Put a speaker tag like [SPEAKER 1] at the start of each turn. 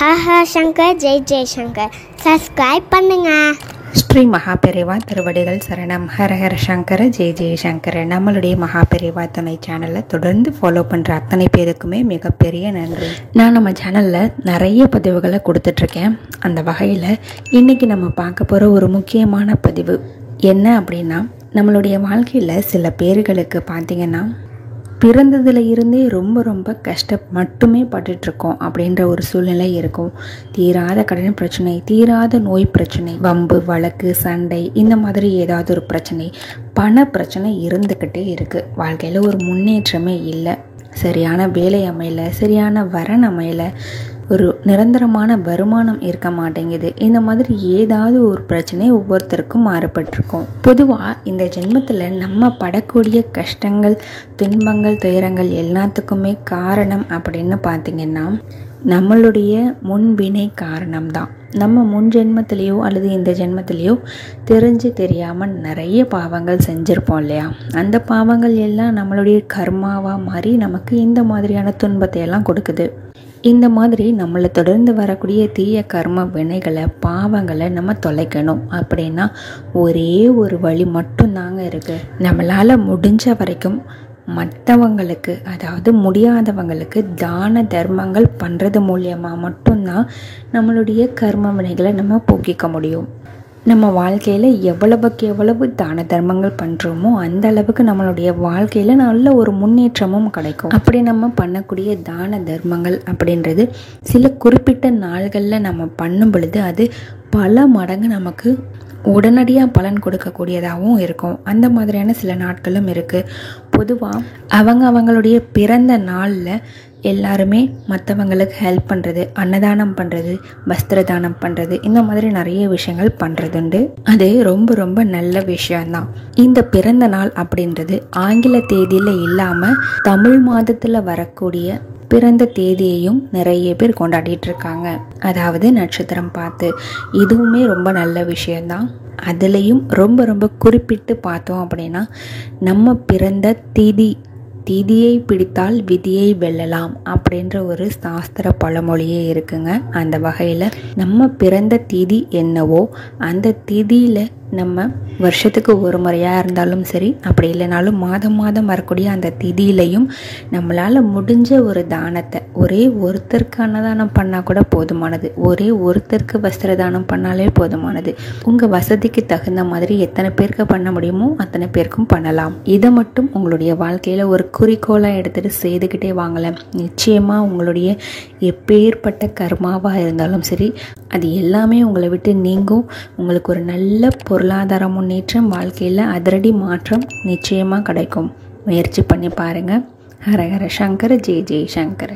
[SPEAKER 1] Hara Shankar Jai Jaishankar subscribe பண்ணுங்க.
[SPEAKER 2] ஸ்ரீ மகாபெரிவா திருவடிகள் சரணம். ஹரஹர சங்கர ஜெய் ஜெய்சங்கர். நம்மளுடைய மகாபெரிவா துணை சேனலை தொடர்ந்து ஃபாலோ பண்ணுற அத்தனை பேருக்குமே மிகப்பெரிய நன்றி. நான் நம்ம சேனலில் நிறைய பதிவுகளை கொடுத்துட்ருக்கேன். அந்த வகையில் இன்றைக்கி நம்ம பார்க்க போகிற ஒரு முக்கியமான பதிவு என்ன அப்படின்னா, நம்மளுடைய வாழ்க்கையில் சில பேர்களுக்கு பார்த்திங்கன்னா பிறந்ததில் இருந்தே ரொம்ப கஷ்டம் மட்டுமே பட்டுட்ருக்கோம் அப்படின்ற ஒரு சூழ்நிலை இருக்கும். தீராத கடன் பிரச்சனை, தீராத நோய் பிரச்சனை, வம்பு வழக்கு சண்டை, இந்த மாதிரி ஏதாவது ஒரு பிரச்சனை, பண பிரச்சனை இருந்துக்கிட்டே இருக்குது. வாழ்க்கையில் ஒரு முன்னேற்றமே இல்லை. சரியான வேலை அமையலை, சரியான வரன் அமையலை, ஒரு நிரந்தரமான வருமானம் இருக்க மாட்டேங்குது. இந்த மாதிரி ஏதாவது ஒரு பிரச்சனை ஒவ்வொருத்தருக்கும் மாறுபட்டிருக்கும். பொதுவாக இந்த ஜென்மத்தில் நம்ம படக்கூடிய கஷ்டங்கள், துன்பங்கள், துயரங்கள் எல்லாத்துக்குமே காரணம் அப்படின்னு பார்த்திங்கன்னா நம்மளுடைய முன்வினை காரணம்தான். நம்ம முன் ஜென்மத்திலேயோ அல்லது இந்த ஜென்மத்திலேயோ தெரிஞ்சு தெரியாமல் நிறைய பாவங்கள் செஞ்சுருப்போம் இல்லையா? அந்த பாவங்கள் எல்லாம் நம்மளுடைய கர்மாவாக மாறி நமக்கு இந்த மாதிரியான துன்பத்தை எல்லாம் கொடுக்குது. இந்த மாதிரி நம்மளை தொடர்ந்து வரக்கூடிய தீய கர்ம வினைகளை, பாவங்களை நம்ம தொலைக்கணும் அப்படின்னா ஒரே ஒரு வழி மட்டும்தாங்க இருக்குது. நம்மளால் முடிஞ்ச வரைக்கும் மற்றவங்களுக்கு, அதாவது முடியாதவங்களுக்கு தான தர்மங்கள் பண்ணுறது மூலியமாக மட்டும்தான் நம்மளுடைய கர்ம வினைகளை நம்ம போக்கிக்க முடியும். நம்ம வாழ்க்கையில் எவ்வளவு தான தர்மங்கள் பண்ணுறோமோ அந்த அளவுக்கு நம்மளுடைய வாழ்க்கையில் நல்ல ஒரு முன்னேற்றமும் கிடைக்கும். அப்படி நம்ம பண்ணக்கூடிய தான தர்மங்கள் அப்படின்றது சில குறிப்பிட்ட நாள்களில் நம்ம பண்ணும் பொழுது அது பல மடங்கு நமக்கு உடனடியாக பலன் கொடுக்கக்கூடியதாகவும் இருக்கும். அந்த மாதிரியான சில நாட்களும் இருக்குது. பொதுவாக அவங்களுடைய பிறந்த நாளில் எல்லாருமே மற்றவங்களுக்கு ஹெல்ப் பண்ணுறது, அன்னதானம் பண்ணுறது, வஸ்திர தானம் பண்ணுறது, இந்த மாதிரி நிறைய விஷயங்கள் பண்ணுறதுண்டு. அது ரொம்ப நல்ல விஷயந்தான். இந்த பிறந்த நாள் அப்படின்றது ஆங்கில தேதியில் இல்லாமல் தமிழ் மாதத்தில் வரக்கூடிய பிறந்த தேதியையும் நிறைய பேர் கொண்டாடிட்டு இருக்காங்க. அதாவது நட்சத்திரம் பார்த்து. இதுவுமே ரொம்ப நல்ல விஷயந்தான். அதுலேயும் ரொம்ப குறிப்பிட்டு பார்த்தோம் அப்படின்னா நம்ம பிறந்த திதியை பிடித்தால் விதியை வெல்லலாம் அப்படின்ற ஒரு சாஸ்திர பழமொழியே இருக்குங்க. அந்த வகையில் நம்ம பிறந்த திதி என்னவோ அந்த திதியில் நம்ம வருஷத்துக்கு ஒரு முறையாக இருந்தாலும் சரி, அப்படி இல்லைனாலும் மாதம் வரக்கூடிய அந்த திதியிலையும் நம்மளால் முடிஞ்ச ஒரு தானத்தை, ஒரே ஒருத்தருக்கு அன்னதானம் பண்ணால் கூட போதுமானது, ஒரே ஒருத்தருக்கு வஸ்திர தானம் பண்ணாலே போதுமானது. உங்கள் வசதிக்கு தகுந்த மாதிரி எத்தனை பேருக்கு பண்ண முடியுமோ அத்தனை பேருக்கும் பண்ணலாம். இதை மட்டும் உங்களுடைய வாழ்க்கையில் ஒரு குறிக்கோளாக எடுத்துகிட்டு செய்துக்கிட்டே வாங்கலை. நிச்சயமாக உங்களுடைய எப்பேற்பட்ட கர்மாவாக இருந்தாலும் சரி, அது எல்லாமே உங்களை விட்டு நீங்கும். உங்களுக்கு ஒரு நல்ல பொருளாதார முன்னேற்றம், வாழ்க்கையில் அதிரடி மாற்றம் நிச்சயமாக கிடைக்கும். முயற்சி பண்ணி பாருங்கள். ஹரஹர சங்கர ஜெய் ஜெய்சங்கர்.